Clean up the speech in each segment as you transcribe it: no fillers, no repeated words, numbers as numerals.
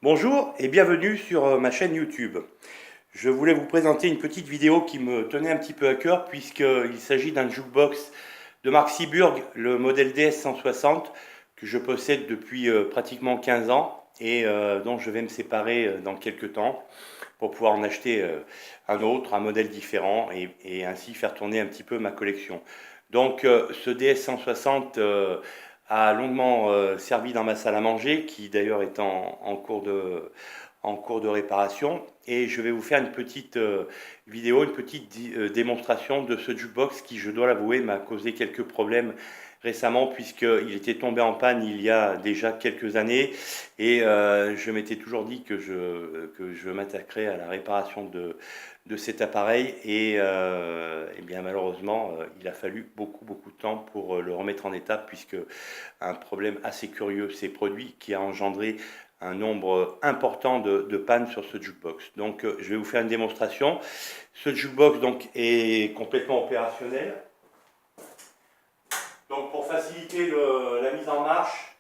Bonjour et bienvenue sur ma chaîne YouTube. Je voulais vous présenter une petite vidéo qui me tenait un petit peu à cœur puisqu'il s'agit d'un jukebox de marque Seeburg, le modèle DS160 que je possède depuis pratiquement 15 ans et dont je vais me séparer dans quelques temps pour pouvoir en acheter un autre, un modèle différent et ainsi faire tourner un petit peu ma collection. Donc ce DS160 a longuement servi dans ma salle à manger, qui d'ailleurs est en cours de réparation. Et je vais vous faire une petite vidéo, une petite démonstration de ce jukebox qui, je dois l'avouer, m'a causé quelques problèmes récemment puisqu'il était tombé en panne il y a déjà quelques années et je m'étais toujours dit que je m'attaquerais à la réparation de cet appareil et bien malheureusement il a fallu beaucoup de temps pour le remettre en état puisque un problème assez curieux s'est produit qui a engendré un nombre important de pannes sur ce jukebox. Donc je vais vous faire une démonstration. Ce jukebox donc est complètement opérationnel. Donc pour faciliter la mise en marche,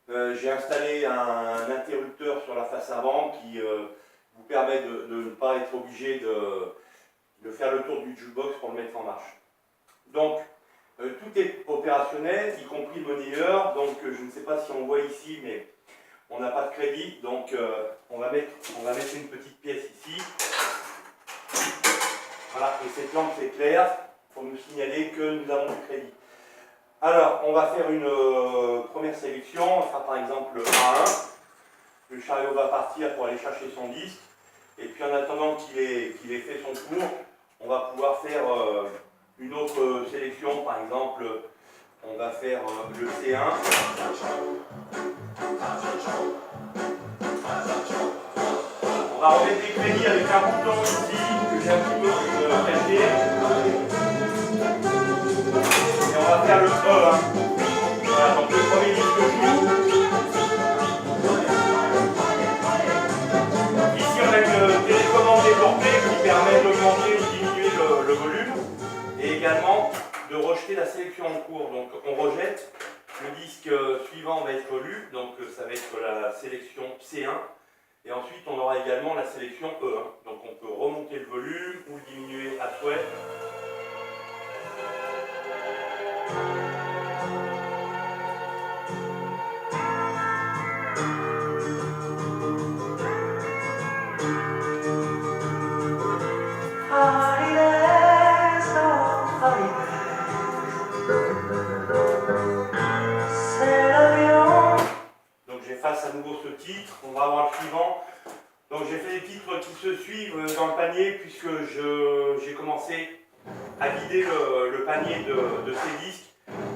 j'ai installé un interrupteur sur la face avant qui vous permet de ne pas être obligé de faire le tour du jukebox pour le mettre en marche. Donc tout est opérationnel, y compris le monnayeur. Donc je ne sais pas si on voit ici, mais on n'a pas de crédit. Donc on va mettre une petite pièce ici. Voilà, et cette lampe s'éclaire pour nous signaler que nous avons du crédit. Alors, on va faire une première sélection. On va faire par exemple le A1. Le chariot va partir pour aller chercher son disque. Et puis en attendant qu'il ait fait son tour, on va pouvoir faire une autre sélection. Par exemple, on va faire le C1. On va remettre des crédits avec un bouton ici que j'ai un petit peu caché. Et on va faire le E1. Voilà, donc le premier disque joue. Ici on a une télécommande déportée qui permet d'augmenter ou diminuer le volume et également de rejeter la sélection en cours. Donc on rejette, le disque suivant va être lu, donc ça va être la sélection C1 et ensuite on aura également la sélection E1. Donc on peut remonter le volume ou le diminuer à souhait. Donc j'efface à nouveau ce titre, on va avoir le suivant. Donc j'ai fait des titres qui se suivent dans le panier puisque j'ai commencé à vider le panier de ces disques.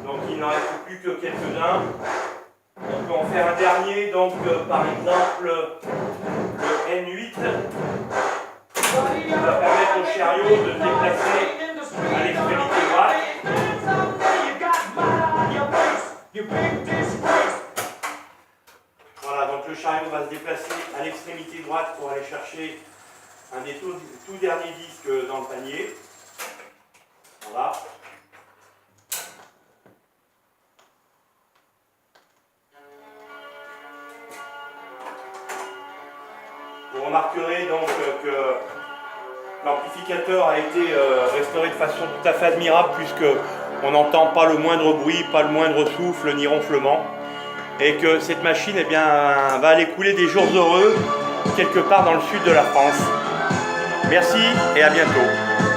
Donc il n'en reste plus que quelques-uns. On peut en faire un dernier, donc par exemple le N8 va permettre au chariot de se déplacer à l'extrémité droite. Voilà, donc le chariot va se déplacer à l'extrémité droite pour aller chercher un des tout derniers disques dans le panier. Voilà. Vous remarquerez donc que l'amplificateur a été restauré de façon tout à fait admirable puisque on n'entend pas le moindre bruit, pas le moindre souffle ni ronflement et que cette machine eh bien, va aller couler des jours heureux quelque part dans le sud de la France. Merci et à bientôt.